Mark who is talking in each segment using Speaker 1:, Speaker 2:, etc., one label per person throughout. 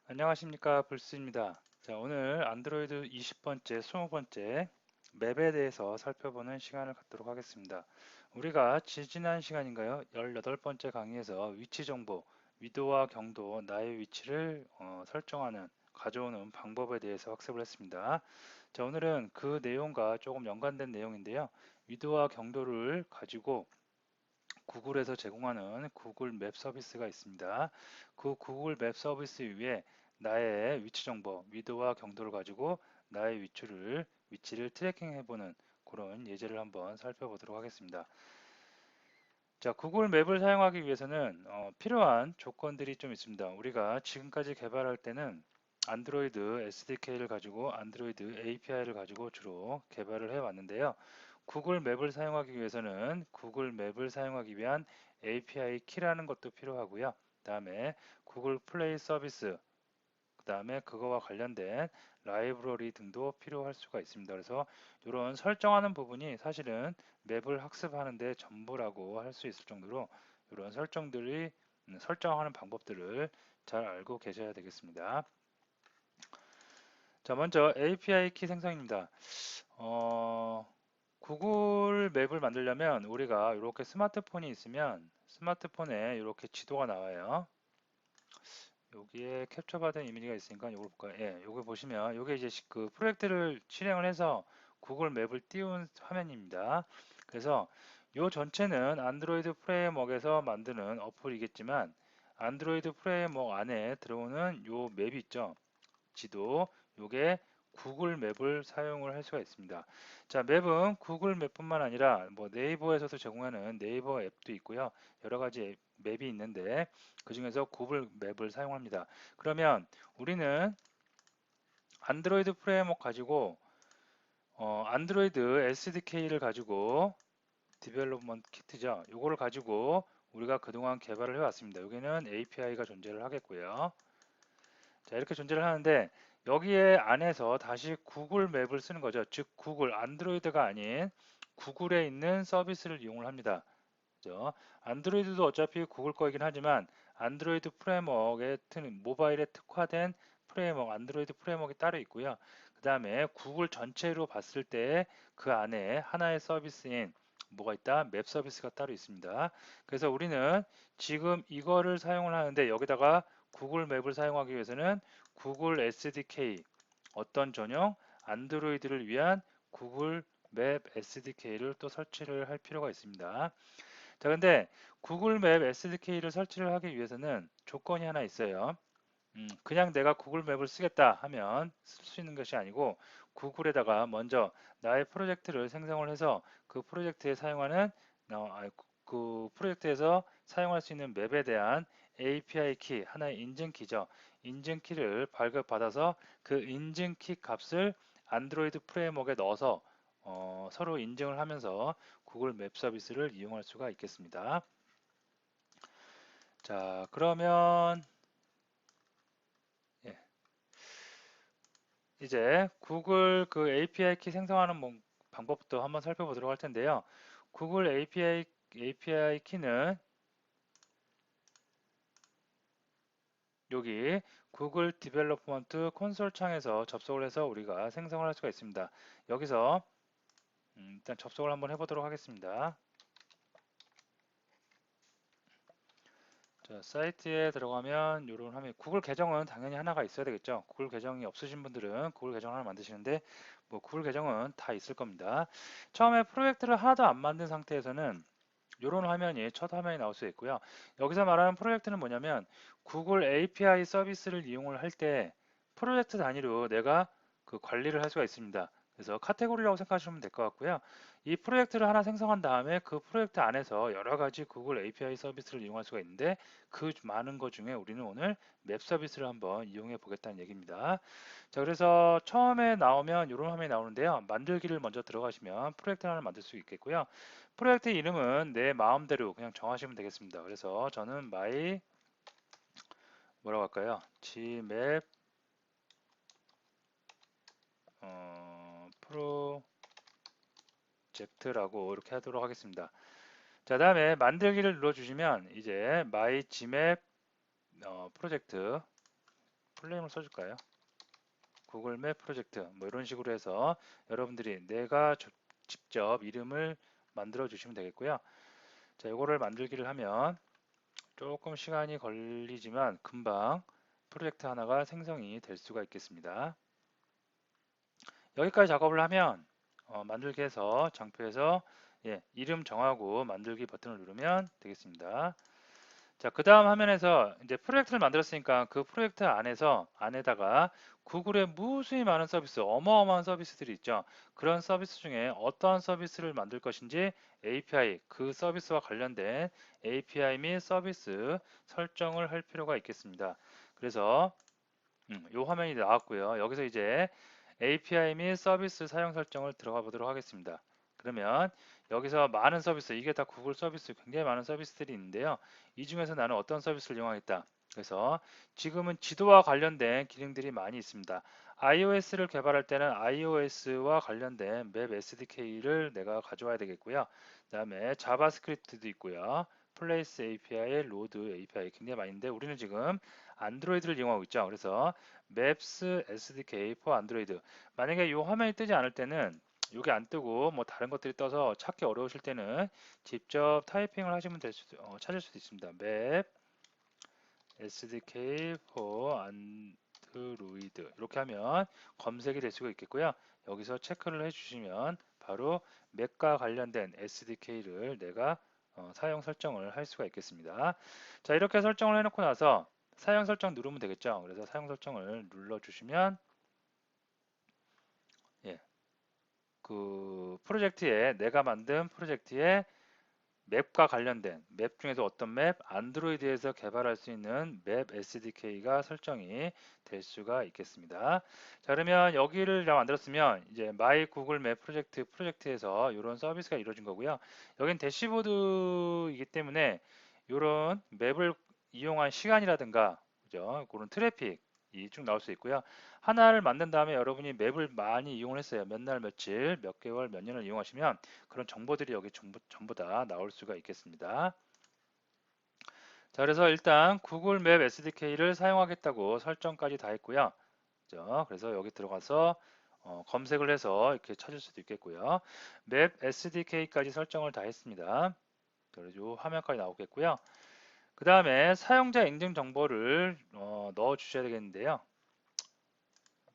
Speaker 1: 안녕하십니까, 불스입니다. 자, 오늘 안드로이드 20번째, 20번째 맵에 대해서 살펴보는 시간을 갖도록 하겠습니다. 우리가 지지난 시간인가요? 18번째 강의에서 위치 정보, 위도와 경도, 나의 위치를 설정하는, 가져오는 방법에 대해서 학습을 했습니다. 자, 오늘은 그 내용과 조금 연관된 내용인데요. 위도와 경도를 가지고 구글에서 제공하는 구글 맵 서비스가 있습니다. 그 구글 맵 서비스 위에 나의 위치 정보, 위도와 경도를 가지고 나의 위치를 트래킹 해보는 그런 예제를 한번 살펴보도록 하겠습니다. 자, 구글 맵을 사용하기 위해서는 필요한 조건들이 좀 있습니다. 우리가 지금까지 개발할 때는 안드로이드 SDK를 가지고 안드로이드 API를 가지고 주로 개발을 해 왔는데요. 구글 맵을 사용하기 위해서는 구글 맵을 사용하기 위한 API 키라는 것도 필요하고요. 그다음에 구글 플레이 서비스, 그다음에 그거와 관련된 라이브러리 등도 필요할 수가 있습니다. 그래서 이런 설정하는 부분이 사실은 맵을 학습하는 데 전부라고 할 수 있을 정도로 이런 설정하는 방법들을 잘 알고 계셔야 되겠습니다. 자, 먼저 API 키 생성입니다. 구글 맵을 만들려면 우리가 이렇게 스마트폰이 있으면 스마트폰에 이렇게 지도가 나와요. 여기에 캡처받은 이미지가 있으니까 이걸 볼까요? 예, 요거 보시면 요게 이제 그 프로젝트를 실행을 해서 구글 맵을 띄운 화면입니다. 그래서 요 전체는 안드로이드 프레임워크에서 만드는 어플이겠지만 안드로이드 프레임워크 안에 들어오는 요 맵이 있죠. 지도, 요게 구글 맵을 사용을 할 수가 있습니다. 자, 맵은 구글 맵뿐만 아니라 뭐 네이버에서도 제공하는 네이버 앱도 있고요. 여러 가지 맵이 있는데 그 중에서 구글 맵을 사용합니다. 그러면 우리는 안드로이드 프레임워크 가지고 안드로이드 SDK를 가지고 디벨롭먼트 키트죠. 요거를 가지고 우리가 그동안 개발을 해왔습니다. 여기는 API가 존재를 하겠고요. 자, 이렇게 존재를 하는데 여기에 안에서 다시 구글 맵을 쓰는 거죠. 즉 구글 안드로이드가 아닌 구글에 있는 서비스를 이용을 합니다. 그죠? 안드로이드도 어차피 구글 거이긴 하지만 안드로이드 프레임워크에 모바일에 특화된 프레임워크, 안드로이드 프레임워크가 따로 있고요. 그 다음에 구글 전체로 봤을 때 그 안에 하나의 서비스인 뭐가 있다? 맵 서비스가 따로 있습니다. 그래서 우리는 지금 이거를 사용을 하는데 여기다가 구글 맵을 사용하기 위해서는 구글 SDK 어떤 전용 안드로이드를 위한 구글 맵 SDK를 또 설치를 할 필요가 있습니다. 자, 근데 구글 맵 SDK를 설치를 하기 위해서는 조건이 하나 있어요. 그냥 내가 구글 맵을 쓰겠다 하면 쓸 수 있는 것이 아니고 구글에다가 먼저 나의 프로젝트를 생성을 해서 그 프로젝트에 사용하는 그 프로젝트에서 사용할 수 있는 맵에 대한 API 키, 하나의 인증키죠. 인증키를 발급받아서 그 인증키 값을 안드로이드 프레임워크에 넣어서 서로 인증을 하면서 구글 맵 서비스를 이용할 수가 있겠습니다. 자, 그러면 예, 이제 구글 그 API 키 생성하는 방법도 한번 살펴보도록 할 텐데요. 구글 API 키는 여기 구글 디벨롭먼트 콘솔 창에서 접속을 해서 우리가 생성을 할 수가 있습니다. 여기서 일단 접속을 한번 해보도록 하겠습니다. 자, 사이트에 들어가면 이런 화면, 구글 계정은 당연히 하나가 있어야 되겠죠. 구글 계정이 없으신 분들은 구글 계정 하나 만드시는데 뭐 구글 계정은 다 있을 겁니다. 처음에 프로젝트를 하나도 안 만든 상태에서는 이런 화면이 첫 화면이 나올 수 있고요. 여기서 말하는 프로젝트는 뭐냐면 구글 API 서비스를 이용을 할 때 프로젝트 단위로 내가 그 관리를 할 수가 있습니다. 그래서 카테고리라고 생각하시면 될 것 같고요. 이 프로젝트를 하나 생성한 다음에 그 프로젝트 안에서 여러 가지 구글 API 서비스를 이용할 수가 있는데 그 많은 것 중에 우리는 오늘 맵 서비스를 한번 이용해 보겠다는 얘기입니다. 자, 그래서 처음에 나오면 이런 화면이 나오는데요. 만들기를 먼저 들어가시면 프로젝트 하나를 만들 수 있겠고요. 프로젝트 이름은 내 마음대로 그냥 정하시면 되겠습니다. 그래서 저는 뭐라고 할까요? Gmap 프로젝트라고 이렇게 하도록 하겠습니다. 자, 다음에 만들기를 눌러주시면 이제 My Gmap 프로젝트 풀네임을 써줄까요? 구글 맵 프로젝트 뭐 이런 식으로 해서 여러분들이 내가 직접 이름을 만들어 주시면 되겠고요. 자, 이거를 만들기를 하면 조금 시간이 걸리지만 금방 프로젝트 하나가 생성이 될 수가 있겠습니다. 여기까지 작업을 하면 만들기 해서 장표에서 이름 정하고 만들기 버튼을 누르면 되겠습니다. 자, 그 다음 화면에서 이제 프로젝트를 만들었으니까 그 프로젝트 안에다가 구글의 무수히 많은 서비스, 어마어마한 서비스들이 있죠. 그런 서비스 중에 어떠한 서비스를 만들 것인지 API, 그 서비스와 관련된 API 및 서비스 설정을 할 필요가 있겠습니다. 그래서 이 화면이 나왔고요. 여기서 이제 API 및 서비스 사용 설정을 들어가 보도록 하겠습니다. 그러면 여기서 많은 서비스, 이게 다 구글 서비스, 굉장히 많은 서비스들이 있는데요. 이 중에서 나는 어떤 서비스를 이용하겠다. 그래서 지금은 지도와 관련된 기능들이 많이 있습니다. iOS를 개발할 때는 iOS와 관련된 맵 SDK를 내가 가져와야 되겠고요. 그 다음에 자바스크립트도 있고요. 플레이스 API, 로드 API 굉장히 많이 있는데 우리는 지금 안드로이드를 이용하고 있죠. 그래서 Maps SDK for 안드로이드. 만약에 이 화면이 뜨지 않을 때는 이게 안 뜨고 뭐 다른 것들이 떠서 찾기 어려우실 때는 직접 타이핑을 하시면 찾을 수도 있습니다. Map SDK for 안드로이드 이렇게 하면 검색이 될 수가 있겠고요. 여기서 체크를 해주시면 바로 맥과 관련된 SDK를 내가 사용 설정을 할 수가 있겠습니다. 자, 이렇게 설정을 해놓고 나서 사용 설정 누르면 되겠죠. 그래서 사용 설정을 눌러주시면 그 프로젝트에 내가 만든 프로젝트에 맵과 관련된 맵 중에서 어떤 맵, 안드로이드에서 개발할 수 있는 맵 SDK가 설정이 될 수가 있겠습니다. 자, 그러면 여기를 만들었으면 이제 마이 구글 맵 프로젝트에서 이런 서비스가 이루어진 거고요. 여긴 대시보드이기 때문에 이런 맵을 이용한 시간이라든가 그죠? 그런 트래픽이 쭉 나올 수 있고요. 하나를 만든 다음에 여러분이 맵을 많이 이용을 했어요. 몇 날, 며칠, 몇 개월, 몇 년을 이용하시면 그런 정보들이 여기 전부 다 나올 수가 있겠습니다. 자, 그래서 일단 구글 맵 SDK를 사용하겠다고 설정까지 다 했고요. 그죠? 그래서 여기 들어가서 검색을 해서 이렇게 찾을 수도 있겠고요. 맵 SDK까지 설정을 다 했습니다. 그래서 이 화면까지 나오겠고요. 그 다음에 사용자 인증 정보를 넣어 주셔야 되겠는데요.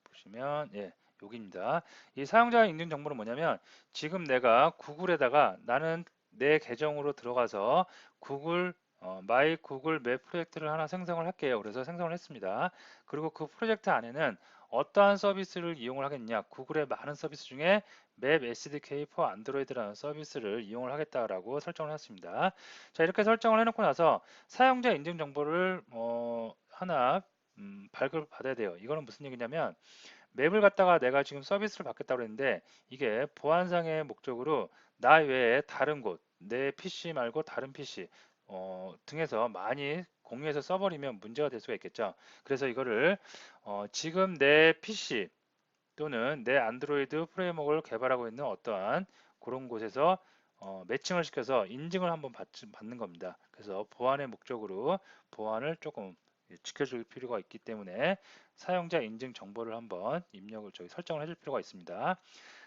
Speaker 1: 보시면 여기입니다. 이 사용자 인증 정보는 뭐냐면 지금 내가 구글에다가 나는 내 계정으로 들어가서 구글 마이 구글 맵 프로젝트를 하나 생성을 할게요. 그래서 생성을 했습니다. 그리고 그 프로젝트 안에는 어떠한 서비스를 이용을 하겠냐? 구글의 많은 서비스 중에 맵 SDK for 안드로이드라는 서비스를 이용을 하겠다라고 설정을 했습니다. 자, 이렇게 설정을 해놓고 나서 사용자 인증 정보를 하나 발급을 받아야 돼요. 이거는 무슨 얘기냐면 맵을 갖다가 내가 지금 서비스를 받겠다고 했는데 이게 보안상의 목적으로 나 외에 다른 곳, 내 PC 말고 다른 PC 등에서 많이 공유해서 써버리면 문제가 될 수가 있겠죠. 그래서 이거를 지금 내 PC 또는 내 안드로이드 프레임워크를 개발하고 있는 어떠한 그런 곳에서 매칭을 시켜서 인증을 한번 받는 겁니다. 그래서 보안의 목적으로 보안을 조금 지켜줄 필요가 있기 때문에 사용자 인증 정보를 한번 설정을 해줄 필요가 있습니다. 자,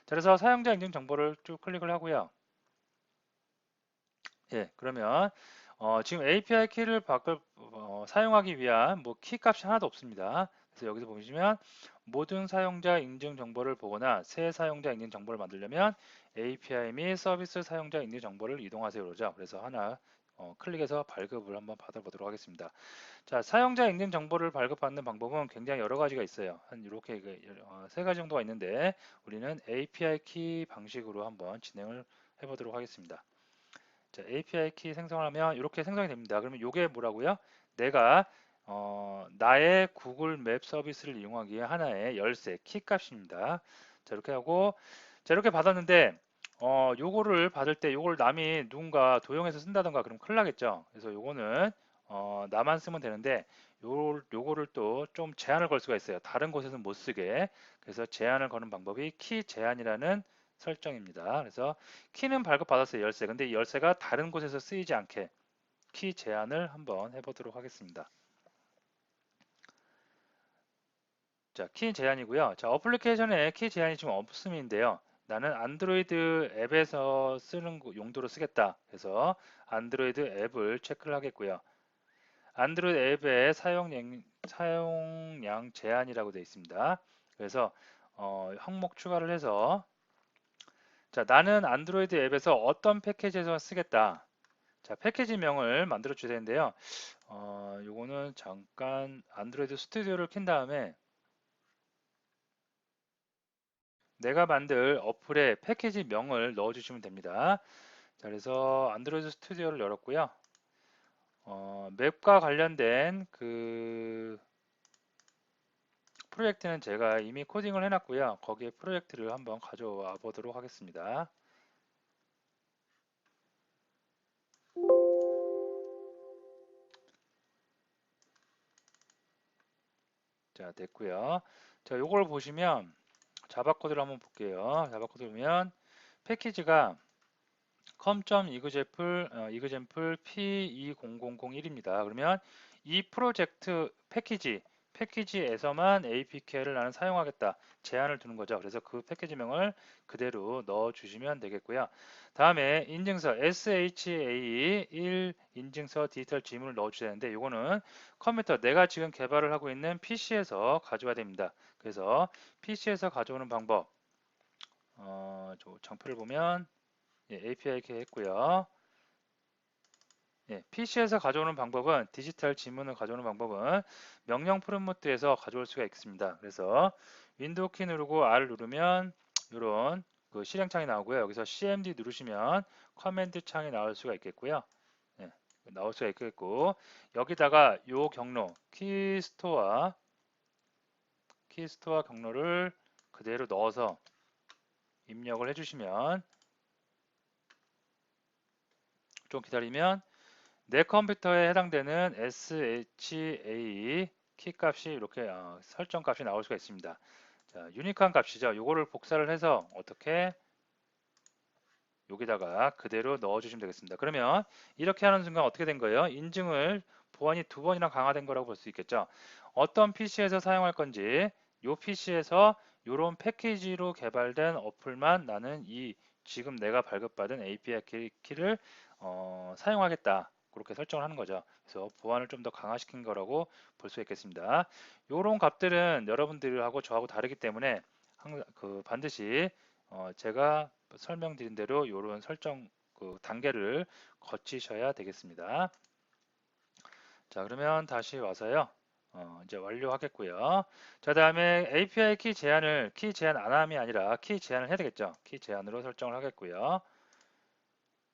Speaker 1: 그래서 사용자 인증 정보를 쭉 클릭을 하고요. 그러면 지금 API 키를 사용하기 위한 뭐 키 값이 하나도 없습니다. 그래서 여기서 보시면 모든 사용자 인증 정보를 보거나 새 사용자 인증 정보를 만들려면 API 및 서비스 사용자 인증 정보를 이동하세요 그러죠. 그래서 하나 클릭해서 발급을 한번 받아보도록 하겠습니다. 자, 사용자 인증 정보를 발급받는 방법은 굉장히 여러 가지가 있어요. 한 이렇게 세 가지 정도가 있는데 우리는 API 키 방식으로 한번 진행을 해보도록 하겠습니다. 자, API 키 생성하면 이렇게 생성이 됩니다. 그러면 이게 뭐라고요? 내가 나의 구글 맵 서비스를 이용하기 위해 하나의 열쇠, 키 값입니다. 자, 이렇게 하고 자, 이렇게 받았는데 요거를 받을 때 요걸 남이 누군가 도용해서 쓴다던가 그럼 큰일 나겠죠. 그래서 요거는 나만 쓰면 되는데 요거를 또 좀 제한을 걸 수가 있어요. 다른 곳에서는 못 쓰게. 그래서 제한을 거는 방법이 키 제한이라는 설정입니다. 그래서 키는 발급받았어요. 열쇠. 근데 이 열쇠가 다른 곳에서 쓰이지 않게 키 제한을 한번 해보도록 하겠습니다. 자, 키 제한이고요. 자, 어플리케이션에 키 제한이 지금 없음인데요. 나는 안드로이드 앱에서 쓰는 용도로 쓰겠다. 그래서 안드로이드 앱을 체크를 하겠고요. 안드로이드 앱의 사용량 제한이라고 되어 있습니다. 그래서 항목 추가를 해서 자, 나는 안드로이드 앱에서 어떤 패키지에서 쓰겠다. 자, 패키지명을 만들어 주셔야 되는데요. 요거는 잠깐 안드로이드 스튜디오를 킨 다음에 내가 만들 어플의 패키지명을 넣어 주시면 됩니다. 자, 그래서 안드로이드 스튜디오를 열었고요. 맵과 관련된 그 프로젝트는 제가 이미 코딩을 해놨고요. 거기에 프로젝트를 한번 가져와 보도록 하겠습니다. 자, 됐고요. 자, 요걸 보시면 자바 코드를 한번 볼게요. 자바 코드 보면 패키지가 com.example p20001입니다. 그러면 이 프로젝트 패키지에서만 APK를 나는 사용하겠다. 제한을 두는 거죠. 그래서 그 패키지명을 그대로 넣어 주시면 되겠고요. 다음에 인증서 SHA1 인증서 디지털 지문을 넣어 주셔야 되는데 이거는 컴퓨터 내가 지금 개발을 하고 있는 PC에서 가져와야 됩니다. 그래서 PC에서 가져오는 방법 저 장표를 보면 API 이렇게 했고요. PC에서 가져오는 방법은 디지털 지문을 가져오는 방법은 명령 프롬프트에서 가져올 수가 있습니다. 그래서 윈도우 키 누르고 R 누르면 이런 그 실행창이 나오고요. 여기서 CMD 누르시면 커맨드 창이 나올 수가 있겠고요. 예, 나올 수가 있겠고 여기다가 요 경로 키스토어 경로를 그대로 넣어서 입력을 해주시면 좀 기다리면 내 컴퓨터에 해당되는 SHA 키 값이 이렇게 설정 값이 나올 수가 있습니다. 자, 유니크한 값이죠. 이거를 복사를 해서 어떻게 여기다가 그대로 넣어주시면 되겠습니다. 그러면 이렇게 하는 순간 어떻게 된 거예요? 인증을 보안이 두 번이나 강화된 거라고 볼 수 있겠죠. 어떤 PC에서 사용할 건지 이 PC에서 이런 패키지로 개발된 어플만 나는 이 지금 내가 발급받은 API 키를 사용하겠다. 그렇게 설정을 하는 거죠. 그래서 보안을 좀 더 강화시킨 거라고 볼 수 있겠습니다. 이런 값들은 여러분들하고 저하고 다르기 때문에 반드시 제가 설명드린 대로 이런 설정 그 단계를 거치셔야 되겠습니다. 자, 그러면 다시 와서요. 이제 완료하겠고요. 자, 다음에 API 키 제한 안 함이 아니라 키 제한을 해야 되겠죠. 키 제한으로 설정을 하겠고요.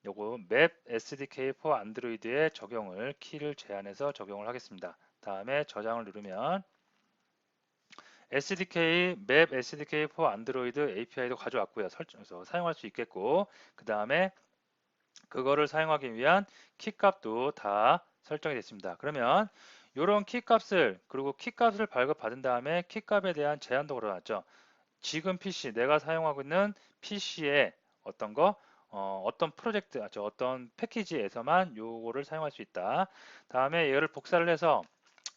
Speaker 1: 요거 맵 SDK for 안드로이드에 적용을 키를 제한해서 적용을 하겠습니다. 다음에 저장을 누르면 맵 SDK for 안드로이드 API도 가져왔고요. 설정해서 사용할 수 있겠고 그 다음에 그거를 사용하기 위한 키 값도 다 설정이 됐습니다. 그러면 이런 키 값을 그리고 키 값을 발급받은 다음에 키 값에 대한 제한도 걸어놨죠. 지금 PC 내가 사용하고 있는 PC에 어떤 거 어떤 프로젝트 어떤 패키지에서만 요거를 사용할 수 있다. 다음에 얘를 복사를 해서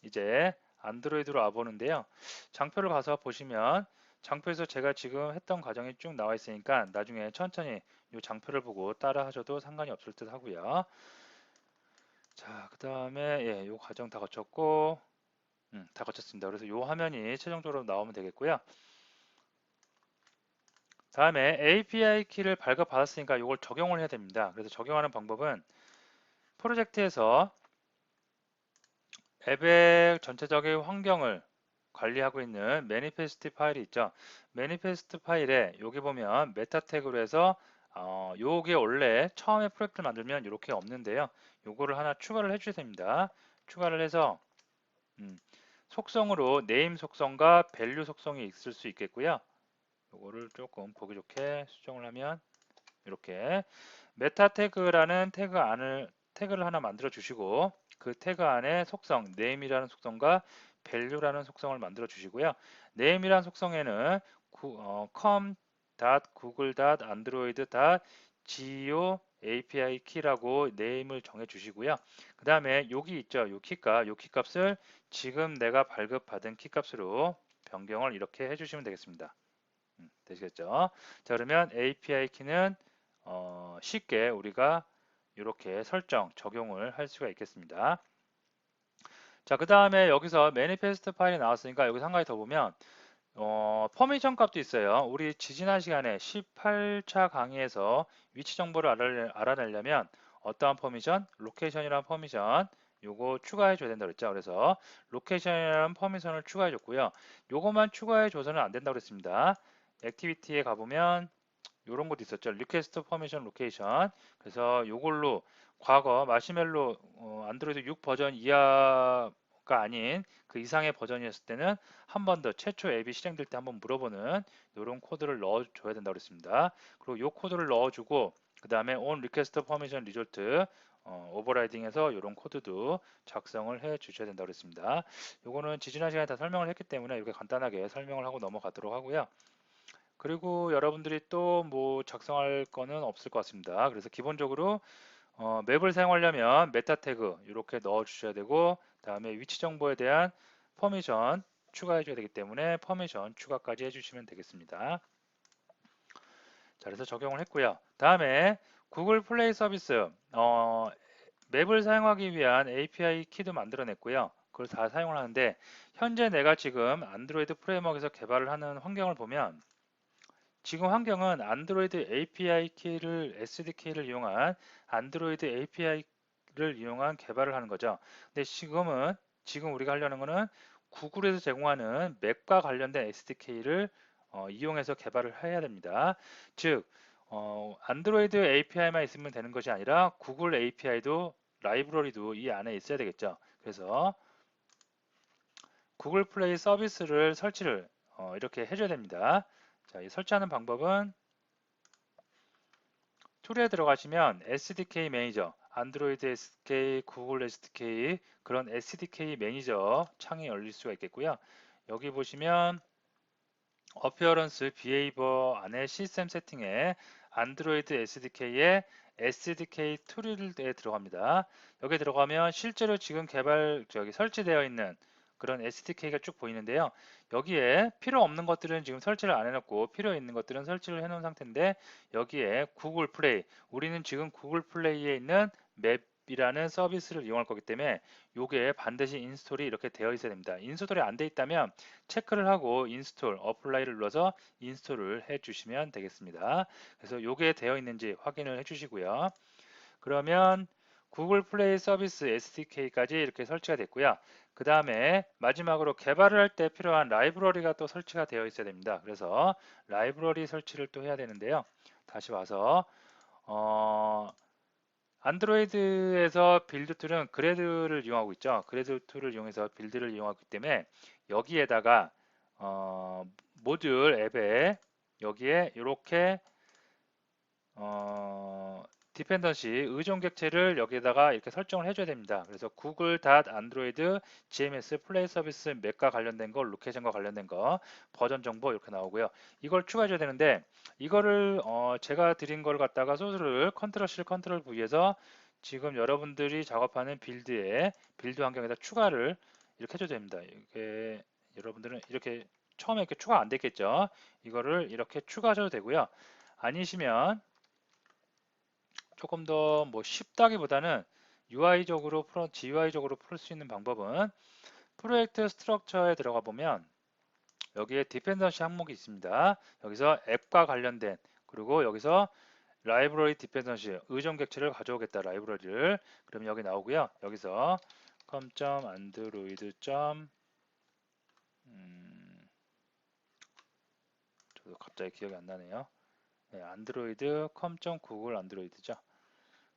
Speaker 1: 이제 안드로이드로 와보는데요. 장표를 가서 보시면 장표에서 제가 지금 했던 과정이 쭉 나와 있으니까 나중에 천천히 이 장표를 보고 따라 하셔도 상관이 없을 듯 하고요. 자, 그 다음에 이 과정 다 거쳤고 다 거쳤습니다. 그래서 이 화면이 최종적으로 나오면 되겠고요. 다음에 API 키를 발급받았으니까 이걸 적용을 해야 됩니다. 그래서 적용하는 방법은 프로젝트에서 앱의 전체적인 환경을 관리하고 있는 매니페스트 파일이 있죠. 매니페스트 파일에 여기 보면 메타 태그로 해서 요게 원래 처음에 프로젝트를 만들면 이렇게 없는데요. 요거를 하나 추가를 해주셔야 됩니다. 추가를 해서 속성으로 네임 속성과 밸류 속성이 있을 수 있겠고요. 요거를 조금 보기 좋게 수정을 하면 이렇게 메타 태그라는 태그를 하나 만들어 주시고 그 태그 안에 속성 name이라는 속성과 value라는 속성을 만들어 주시고요. name이라는 속성에는 com.google.android.go API 키라고 name을 정해 주시고요. 그 다음에 여기 있죠. 요 키 값을 지금 내가 발급받은 키 값으로 변경을 이렇게 해주시면 되겠습니다. 되시겠죠? 자, 그러면 API 키는 쉽게 우리가 이렇게 설정, 적용을 할 수가 있겠습니다. 자, 그 다음에 여기서 매니페스트 파일이 나왔으니까 여기서 한 가지 더 보면 퍼미션 값도 있어요. 우리 지지난 시간에 18차 강의에서 위치 정보를 알아내려면 어떠한 퍼미션? 로케이션이라는 퍼미션 요거 추가해 줘야 된다고 그랬죠. 그래서 로케이션이라는 퍼미션을 추가해 줬고요. 요것만 추가해 줘서는 안 된다고 그랬습니다. 액티비티에 가보면 요런 것도 있었죠. 리퀘스트 퍼미션 로케이션. 그래서 요걸로 과거 마시멜로 안드로이드 6 버전 이하가 아닌 그 이상의 버전이었을 때는 한 번 더 최초 앱이 실행될 때 한번 물어보는 이런 코드를 넣어줘야 된다고 그랬습니다. 그리고 이 코드를 넣어주고 그 다음에 on request permission result 오버라이딩해서 이런 코드도 작성을 해 주셔야 된다고 그랬습니다. 요거는 지지난 시간에 다 설명을 했기 때문에 이렇게 간단하게 설명을 하고 넘어가도록 하고요. 그리고 여러분들이 또 뭐 작성할 거는 없을 것 같습니다. 그래서 기본적으로 맵을 사용하려면 메타 태그 이렇게 넣어 주셔야 되고 다음에 위치 정보에 대한 퍼미션 추가해 줘야 되기 때문에 퍼미션 추가까지 해주시면 되겠습니다. 자, 그래서 적용을 했고요. 다음에 구글 플레이 서비스 맵을 사용하기 위한 API 키도 만들어냈고요. 그걸 다 사용을 하는데 현재 내가 지금 안드로이드 프레임워크에서 개발을 하는 환경을 보면 지금 환경은 안드로이드 API 키를 SDK를 이용한 안드로이드 API를 이용한 개발을 하는 거죠. 근데 지금 우리가 하려는 거는 구글에서 제공하는 맵과 관련된 SDK를 이용해서 개발을 해야 됩니다. 즉 안드로이드 API만 있으면 되는 것이 아니라 구글 API도 라이브러리도 이 안에 있어야 되겠죠. 그래서 구글 플레이 서비스를 설치를 이렇게 해줘야 됩니다. 자, 이 설치하는 방법은 툴에 들어가시면 SDK 매니저, 안드로이드 SDK, 구글 SDK 그런 SDK 매니저 창이 열릴 수가 있겠고요. 여기 보시면 어피어런스 비헤이버 안에 시스템 세팅에 안드로이드 SDK에 SDK 툴에 들어갑니다. 여기 들어가면 실제로 지금 설치되어 있는 그런 SDK가 쭉 보이는데요. 여기에 필요 없는 것들은 지금 설치를 안 해놓고 필요 있는 것들은 설치를 해놓은 상태인데 여기에 구글 플레이 우리는 지금 구글 플레이에 있는 맵이라는 서비스를 이용할 거기 때문에 요게 반드시 인스톨이 이렇게 되어 있어야 됩니다. 인스톨이 안 돼 있다면 체크를 하고 인스톨, 어플라이를 눌러서 인스톨을 해 주시면 되겠습니다. 그래서 요게 되어 있는지 확인을 해 주시고요. 그러면 구글 플레이 서비스 SDK까지 이렇게 설치가 됐고요. 그 다음에 마지막으로 개발을 할 때 필요한 라이브러리가 또 설치가 되어 있어야 됩니다. 그래서 라이브러리 설치를 또 해야 되는데요. 다시 와서 안드로이드에서 빌드 툴은 그레드를 이용하고 있죠. 그레드 툴을 이용해서 빌드를 이용하기 때문에 여기에다가 모듈 앱에 여기에 이렇게 디펜던시 의존 객체를 여기에다가 이렇게 설정을 해줘야 됩니다. 그래서 구글 안드로이드 GMS 플레이 서비스 맵과 관련된 거, 로케이션과 관련된 거, 버전 정보 이렇게 나오고요. 이걸 추가해줘야 되는데 이거를 제가 드린 걸 갖다가 소스를 컨트롤 C, 컨트롤 V에서 지금 여러분들이 작업하는 빌드 환경에다 추가를 이렇게 해줘야 됩니다. 이게 여러분들은 이렇게 처음에 이렇게 추가 안 됐겠죠. 이거를 이렇게 추가하셔도 되고요. 아니시면 조금 더 뭐 쉽다기보다는 GUI적으로 풀 수 있는 방법은 프로젝트 스트럭처에 들어가 보면 여기에 디펜던시 항목이 있습니다. 여기서 앱과 관련된 그리고 여기서 라이브러리 디펜던시 의존 객체를 가져오겠다 라이브러리를 그럼 여기 나오고요. 여기서 com.android. 저도 갑자기 기억이 안 나네요. 네, 안드로이드 com.google 안드로이드죠.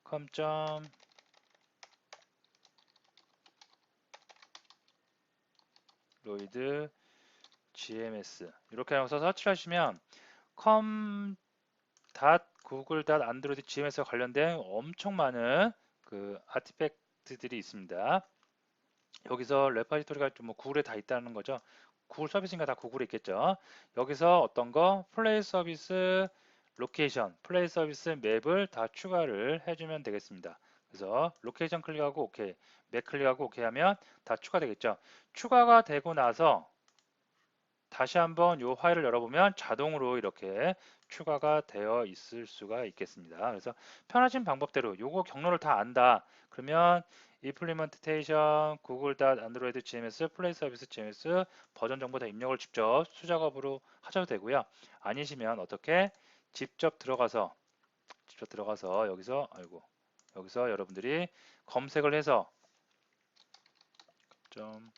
Speaker 1: com. 로이드 GMS 이렇게 하셔서 서치를 하시면 com.google.android GMS와 관련된 엄청 많은 그 아티팩트들이 있습니다. 여기서 레파지토리가 좀 뭐 구글에 다 있다는 거죠. 구글 서비스인가 다 구글에 있겠죠. 여기서 어떤 거 플레이 서비스 로케이션, 플레이 서비스 맵을 다 추가를 해주면 되겠습니다. 그래서 로케이션 클릭하고 오케이, 맵 클릭하고 오케이 하면 다 추가되겠죠. 추가가 되고 나서 다시 한번 이 파일을 열어보면 자동으로 이렇게 추가가 되어 있을 수가 있겠습니다. 그래서 편하신 방법대로 요거 경로를 다 안다. 그러면 implementation google.android gms 플레이 서비스 gms 버전 정보 다 입력을 직접 수작업으로 하셔도 되고요. 아니시면 어떻게 직접 들어가서 여기서 여기서 여러분들이 검색을 해서 좀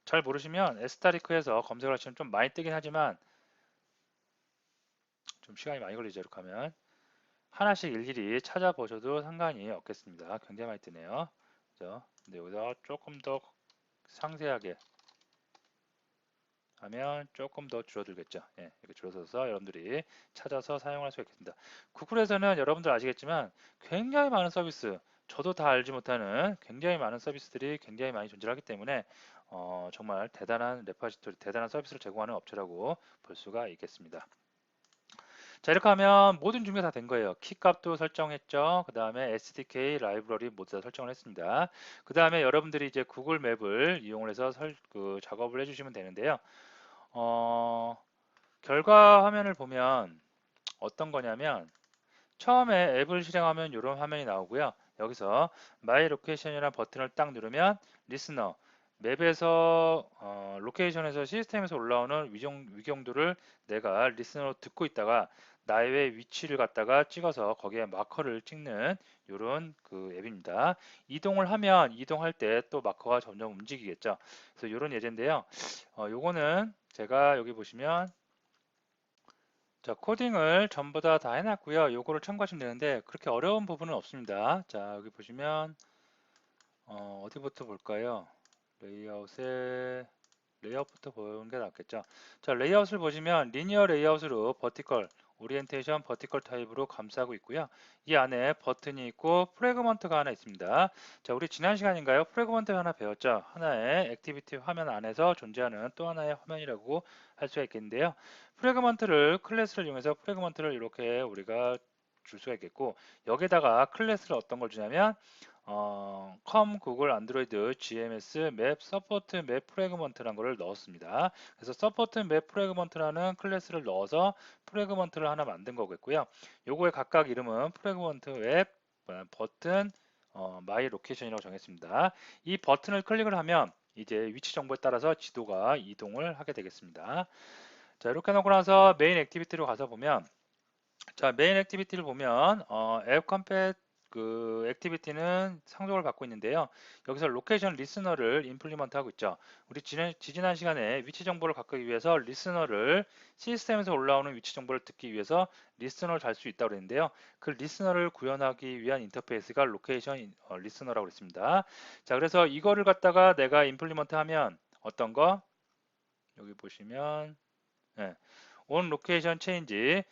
Speaker 1: 잘 모르시면 에스타리크에서 검색을 하시면 좀 많이 뜨긴 하지만 좀 시간이 많이 걸리죠. 이렇게 하면 하나씩 일일이 찾아보셔도 상관이 없겠습니다. 굉장히 많이 뜨네요. 그죠? 근데 여기서 조금 더 상세하게 하면 조금 더 줄어들겠죠. 예, 이렇게 줄어들어서 여러분들이 찾아서 사용할 수 있겠습니다. 구글에서는 여러분들 아시겠지만 굉장히 많은 서비스, 저도 다 알지 못하는 굉장히 많은 서비스들이 굉장히 많이 존재하기 때문에 정말 대단한 레파지토리, 대단한 서비스를 제공하는 업체라고 볼 수가 있겠습니다. 자, 이렇게 하면 모든 준비가 다 된 거예요. 키 값도 설정했죠. 그 다음에 SDK 라이브러리 모두 다 설정을 했습니다. 그 다음에 여러분들이 이제 구글 맵을 이용을 해서 작업을 해주시면 되는데요. 어, 결과 화면을 보면 어떤 거냐면 처음에 앱을 실행하면 이런 화면이 나오고요. 여기서 마이 로케이션이라는 버튼을 딱 누르면 리스너 맵에서 로케이션에서 시스템에서 올라오는 위경도를 내가 리스너로 듣고 있다가 나의 위치를 갖다가 찍어서 거기에 마커를 찍는 이런 그 앱입니다. 이동을 하면 이동할 때 또 마커가 점점 움직이겠죠. 그래서 이런 예제인데요. 요거는 제가 여기 보시면 자, 코딩을 전부 다 해놨고요. 요거를 참고하시면 되는데 그렇게 어려운 부분은 없습니다. 자, 여기 보시면 어디부터 볼까요? 레이아웃에 레이아웃부터 보는 게 낫겠죠. 자, 레이아웃을 보시면 리니어 레이아웃으로 버티컬, 오리엔테이션, 버티컬 타입으로 감싸고 있고요. 이 안에 버튼이 있고 프래그먼트가 하나 있습니다. 자, 우리 지난 시간인가요? 프래그먼트 하나 배웠죠. 하나의 액티비티 화면 안에서 존재하는 또 하나의 화면이라고 할 수가 있겠는데요. 프래그먼트를 클래스를 이용해서 프래그먼트를 이렇게 우리가 줄 수가 있겠고 여기다가 클래스를 어떤 걸 주냐면 컴 구글 안드로이드 GMS 맵 서포트 맵 프래그먼트라는 것을 넣었습니다. 그래서 서포트 맵 프래그먼트라는 클래스를 넣어서 프래그먼트를 하나 만든 거겠고요. 요거의 각각 이름은 프래그먼트 웹 버튼 마이 로케이션이라고 정했습니다. 이 버튼을 클릭을 하면 이제 위치 정보에 따라서 지도가 이동을 하게 되겠습니다. 자, 이렇게 놓고 나서 메인 액티비티로 가서 보면 자, 메인 액티비티를 보면 앱 컴팻 그 액티비티는 상속을 받고 있는데요. 여기서 로케이션 리스너를 임플리먼트 하고 있죠. 우리 지난 시간에 위치 정보를 바꾸기 위해서 리스너를 시스템에서 올라오는 위치 정보를 듣기 위해서 리스너를 달 수 있다고 그랬는데요. 그 리스너를 구현하기 위한 인터페이스가 로케이션 리스너라고 그랬습니다. 자, 그래서 이거를 갖다가 내가 임플리먼트 하면 어떤 거? 여기 보시면 네. 온 로케이션 체인지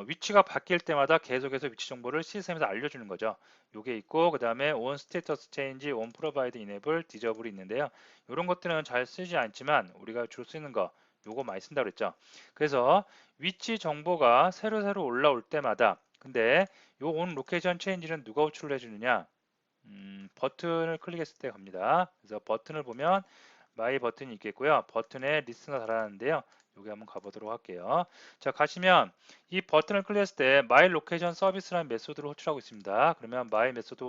Speaker 1: 위치가 바뀔 때마다 계속해서 위치 정보를 시스템에서 알려주는 거죠. 요게 있고 그 다음에 온 스테이터스 체인지, 온 프로바이드 이네블, 디저블이 있는데요. 이런 것들은 잘 쓰지 않지만 우리가 주로 쓰는 거 요거 많이 쓴다고 그랬죠. 그래서 위치 정보가 새로 올라올 때마다 근데 요 온 로케이션 체인지는 누가 호출을 해주느냐? 버튼을 클릭했을 때 갑니다. 그래서 버튼을 보면 마이 버튼이 있겠고요. 버튼에 리스너 달아놨는데요. 여기 한번 가보도록 할게요. 자, 가시면 이 버튼을 클릭했을 때 마이 로케이션 서비스라는 메소드를 호출하고 있습니다. 그러면 마이 메소드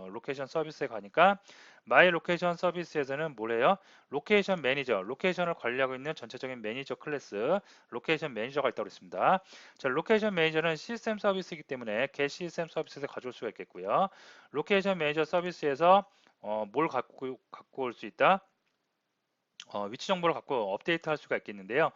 Speaker 1: 로케이션 서비스에 가니까 마이 로케이션 서비스에서는 뭐래요? 로케이션 매니저, 로케이션을 관리하고 있는 전체적인 매니저 클래스, 로케이션 매니저가 있다고 했습니다. 자, 로케이션 매니저는 시스템 서비스이기 때문에 겟 시스템 서비스에서 가져올 수가 있겠고요. 로케이션 매니저 서비스에서 뭘 갖고 올 수 있다? 위치 정보를 갖고 업데이트 할 수가 있겠는데요.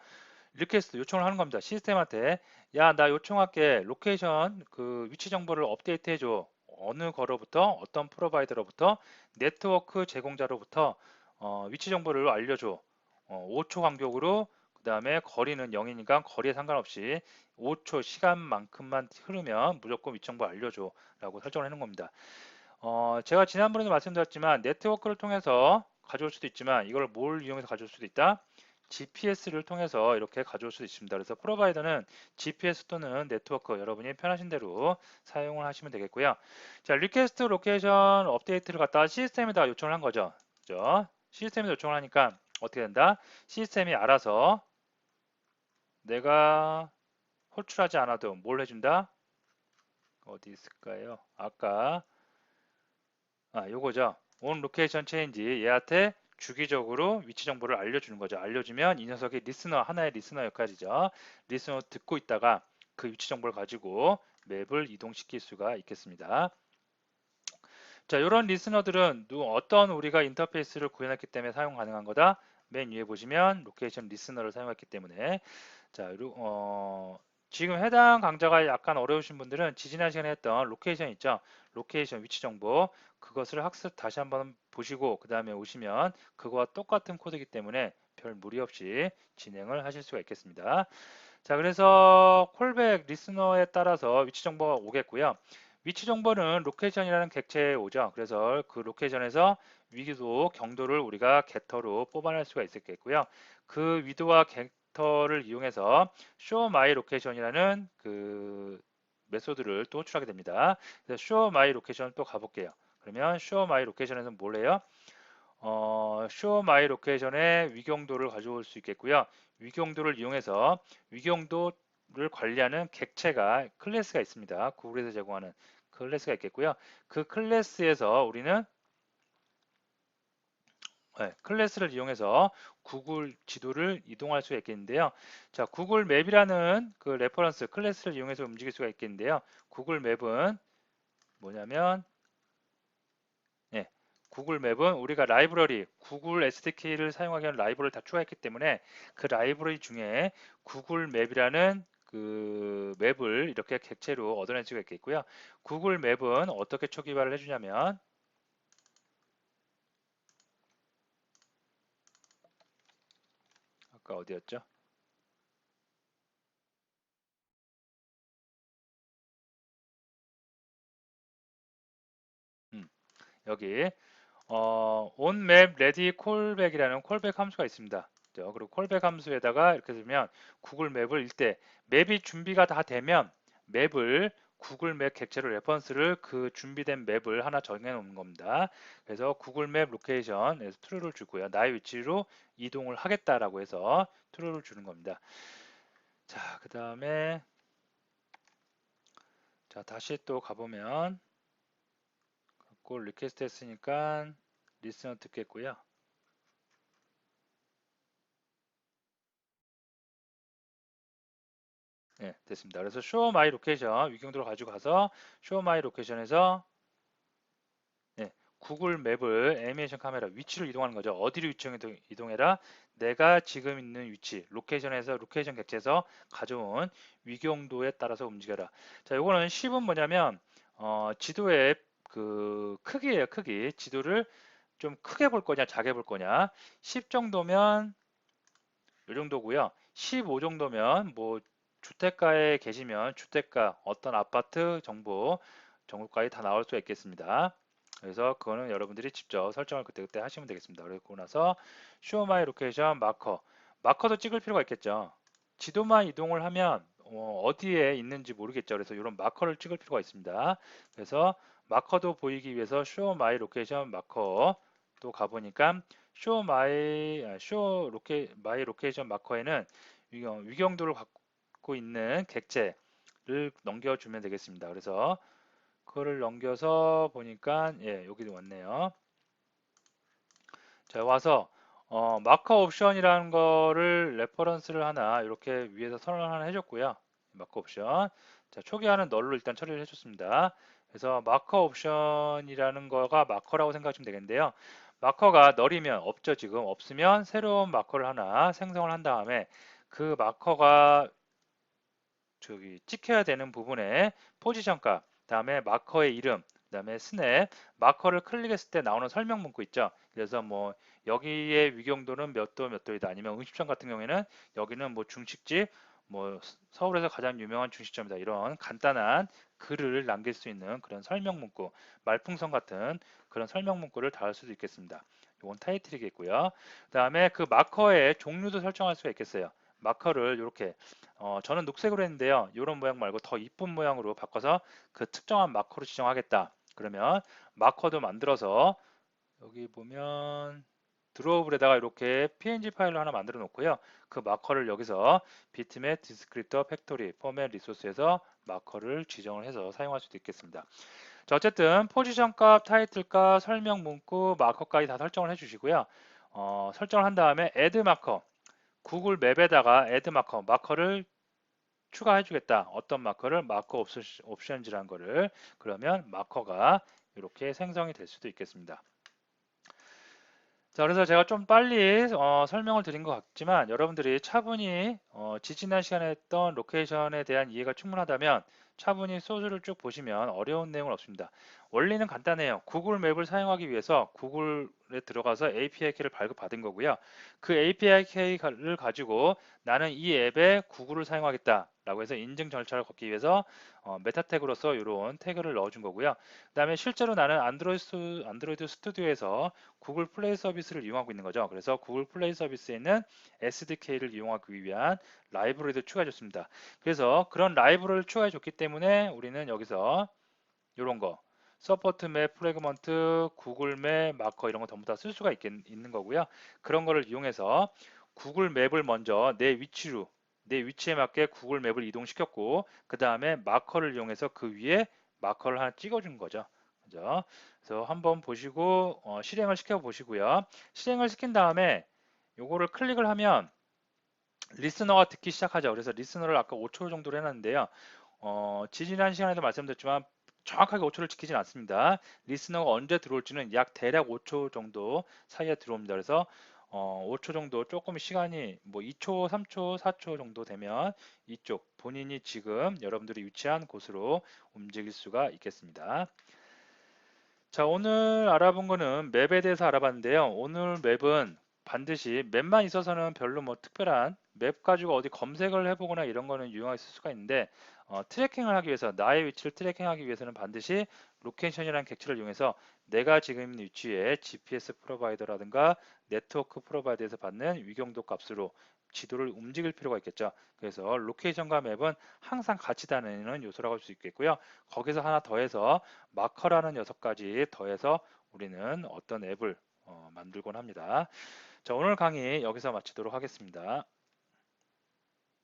Speaker 1: 이렇게 해서 요청을 하는 겁니다. 시스템한테 야, 나 요청할게. 로케이션 그 위치 정보를 업데이트 해줘. 어느 거로부터 어떤 프로바이더로부터 네트워크 제공자로부터 위치 정보를 알려줘. 5초 간격으로 그 다음에 거리는 0이니까 거리에 상관없이 5초 시간만큼만 흐르면 무조건 위치 정보 알려줘 라고 설정을 해놓은 겁니다. 제가 지난번에도 말씀드렸지만 네트워크를 통해서 가져올 수도 있지만 이걸 뭘 이용해서 가져올 수도 있다? GPS를 통해서 이렇게 가져올 수도 있습니다. 그래서 프로바이더는 GPS 또는 네트워크 여러분이 편하신 대로 사용을 하시면 되겠고요. 자, 리퀘스트 로케이션 업데이트를 갖다 시스템에다 요청을 한 거죠. 그죠? 시스템에 요청을 하니까 어떻게 된다? 시스템이 알아서 내가 호출하지 않아도 뭘 해준다? 어디 있을까요? 아까 요거죠. on location change 얘한테 주기적으로 위치 정보를 알려주는 거죠. 알려주면 이 녀석이 리스너, 하나의 리스너 역할이죠. 리스너 듣고 있다가 그 위치 정보를 가지고 맵을 이동시킬 수가 있겠습니다. 자, 이런 리스너들은 어떤 우리가 인터페이스를 구현했기 때문에 사용 가능한 거다. 맨 위에 보시면 로케이션 리스너를 사용했기 때문에 자, 지금 해당 강좌가 약간 어려우신 분들은 지지난 시간에 했던 로케이션 있죠? 로케이션 위치 정보 그것을 학습 다시 한번 보시고 그 다음에 오시면 그거와 똑같은 코드이기 때문에 별 무리 없이 진행을 하실 수가 있겠습니다. 자, 그래서 콜백 리스너에 따라서 위치 정보가 오겠고요. 위치 정보는 로케이션이라는 객체에 오죠. 그래서 그 로케이션에서 위도, 경도를 우리가 겟터로 뽑아낼 수가 있겠고요. 그 위도와 겟터를 이용해서 show my location이라는 그 메소드를 또 호출하게 됩니다. 그래서 show my location 또 가볼게요. 그러면 show my location에서 뭘 해요? show my location의 위경도를 가져올 수 있겠고요. 위경도를 이용해서 위경도를 관리하는 객체가 클래스가 있습니다. 구글에서 제공하는 클래스가 있겠고요. 그 클래스에서 우리는 클래스를 이용해서 구글 지도를 이동할 수가 있겠는데요. 자, 구글 맵이라는 그 레퍼런스 클래스를 이용해서 움직일 수가 있겠는데요. 구글 맵은 뭐냐면 예, 구글 맵은 우리가 라이브러리, 구글 SDK를 사용하기 위한 라이브러리를 다 추가했기 때문에 그 라이브러리 중에 구글 맵이라는 그 맵을 이렇게 객체로 얻어낼 수가 있겠고요. 구글 맵은 어떻게 초기화를 해주냐면 아까 어디였죠? 여기 onMap ready callback이라는 콜백 함수가 있습니다. 그리고 콜백 함수에다가 이렇게 되면 구글 맵을 일때 맵이 준비가 다 되면 맵을 구글 맵 객체로 레퍼런스를 그 준비된 맵을 하나 정해 놓는 겁니다. 그래서 구글 맵 로케이션에서 true를 주고요. 나의 위치로 이동을 하겠다라고 해서 true를 주는 겁니다. 자, 그 다음에 자 다시 또 가보면 그걸 리퀘스트 했으니까 리스너 듣겠고요. 네, 됐습니다. 그래서 show my location 위경도를 가지고 가서 show my location에서 네, 구글 맵을 애니메이션 카메라 위치를 이동하는 거죠. 어디로 이동해라? 내가 지금 있는 위치, 로케이션에서 로케이션 객체에서 가져온 위경도에 따라서 움직여라. 자, 요거는 10은 뭐냐면 지도의 그 크기예요, 크기. 지도를 좀 크게 볼 거냐, 작게 볼 거냐. 10 정도면 이 정도고요. 15 정도면 뭐 주택가에 계시면 주택가 어떤 아파트 정보까지 다 나올 수 있겠습니다. 그래서 그거는 여러분들이 직접 설정을 그때그때 하시면 되겠습니다. 그러고 나서 show my location 마커도 찍을 필요가 있겠죠. 지도만 이동을 하면 어디에 있는지 모르겠죠. 그래서 이런 마커를 찍을 필요가 있습니다. 그래서 마커도 보이기 위해서 show my location 마커 또 가보니까 my location 마커에는 위경도를 갖고 있는 객체를 넘겨주면 되겠습니다. 그래서 그거를 넘겨서 보니까 예, 여기도 왔네요. 자, 와서 마커 옵션이라는 거를 레퍼런스를 하나 이렇게 위에서 선언을 하나 해줬고요. 마커 옵션. 자, 초기화는 널로 일단 처리를 해줬습니다. 그래서 마커 옵션이라는 거가 마커라고 생각하시면 되겠는데요. 마커가 널이면 없죠, 지금. 없으면 새로운 마커를 하나 생성을 한 다음에 그 마커가 저기 찍혀야 되는 부분에 포지션 값, 다음에 마커의 이름, 그다음에 스냅, 마커를 클릭했을 때 나오는 설명 문구 있죠. 그래서 뭐 여기에 위경도는 몇 도 몇 도이다. 아니면 음식점 같은 경우에는 여기는 뭐 중식집, 뭐 서울에서 가장 유명한 중식점이다. 이런 간단한 글을 남길 수 있는 그런 설명 문구, 말풍선 같은 그런 설명 문구를 달을 수도 있겠습니다. 이건 타이틀이겠고요. 그다음에 그 마커의 종류도 설정할 수가 있겠어요. 마커를 이렇게 저는 녹색으로 했는데요. 이런 모양 말고 더 이쁜 모양으로 바꿔서 그 특정한 마커로 지정하겠다. 그러면 마커도 만들어서 여기 보면 드로우블에다가 이렇게 png 파일을 하나 만들어 놓고요. 그 마커를 여기서 비트맵, 디스크립터, 팩토리, 포맷, 리소스에서 마커를 지정을 해서 사용할 수도 있겠습니다. 자, 어쨌든 포지션 값, 타이틀 값, 설명 문구, 마커까지 다 설정을 해주시고요. 설정을 한 다음에 add 마커, 구글 맵에다가 add 마커, 마커를 추가해 주겠다. 어떤 마커를 마커 옵션즈라는 거를 그러면 마커가 이렇게 생성이 될 수도 있겠습니다. 자, 그래서 제가 좀 빨리 설명을 드린 것 같지만 여러분들이 차분히 지지난 시간에 했던 로케이션에 대한 이해가 충분하다면 차분히 소스를 쭉 보시면 어려운 내용은 없습니다. 원리는 간단해요. 구글 맵을 사용하기 위해서 구글에 들어가서 API 키를 발급받은 거고요. 그 API 키를 가지고 나는 이 앱에 구글을 사용하겠다 라고 해서 인증 절차를 걷기 위해서 메타 태그로서 이런 태그를 넣어준 거고요. 그 다음에 실제로 나는 안드로이드 스튜디오에서 구글 플레이 서비스를 이용하고 있는 거죠. 그래서 구글 플레이 서비스에 있는 SDK를 이용하기 위한 라이브러리도 추가해줬습니다. 그래서 그런 라이브러리를 추가해줬기 때문에 우리는 여기서 이런 거 서포트 맵, 프래그먼트, 구글 맵, 마커 이런 거 전부 다 쓸 수가 있는 거고요. 그런 거를 이용해서 구글 맵을 먼저 내 위치에 맞게 구글 맵을 이동시켰고 그 다음에 마커를 이용해서 그 위에 마커를 하나 찍어준 거죠. 그죠? 그래서 한번 보시고 실행을 시켜 보시고요. 실행을 시킨 다음에 요거를 클릭을 하면 리스너가 듣기 시작하죠. 그래서 리스너를 아까 5초 정도로 해놨는데요. 지지난 시간에도 말씀드렸지만 정확하게 5초를 지키진 않습니다. 리스너가 언제 들어올지는 약 대략 5초 정도 사이에 들어옵니다. 그래서 5초 정도 조금 시간이 뭐 2초, 3초, 4초 정도 되면 이쪽 본인이 지금 여러분들이 위치한 곳으로 움직일 수가 있겠습니다. 자, 오늘 알아본 거는 맵에 대해서 알아봤는데요. 오늘 맵은 반드시 맵만 있어서는 별로 뭐 특별한 맵 가지고 어디 검색을 해보거나 이런 거는 유용하게 쓸 수가 있는데 트래킹을 하기 위해서 나의 위치를 트래킹하기 위해서는 반드시 로케이션이라는 객체를 이용해서 내가 지금 있는 위치에 GPS 프로바이더라든가 네트워크 프로바이더에서 받는 위경도 값으로 지도를 움직일 필요가 있겠죠. 그래서 로케이션과 맵은 항상 같이 다니는 요소라고 할 수 있겠고요. 거기서 하나 더해서 마커라는 녀석까지 더해서 우리는 어떤 앱을 만들곤 합니다. 자, 오늘 강의 여기서 마치도록 하겠습니다.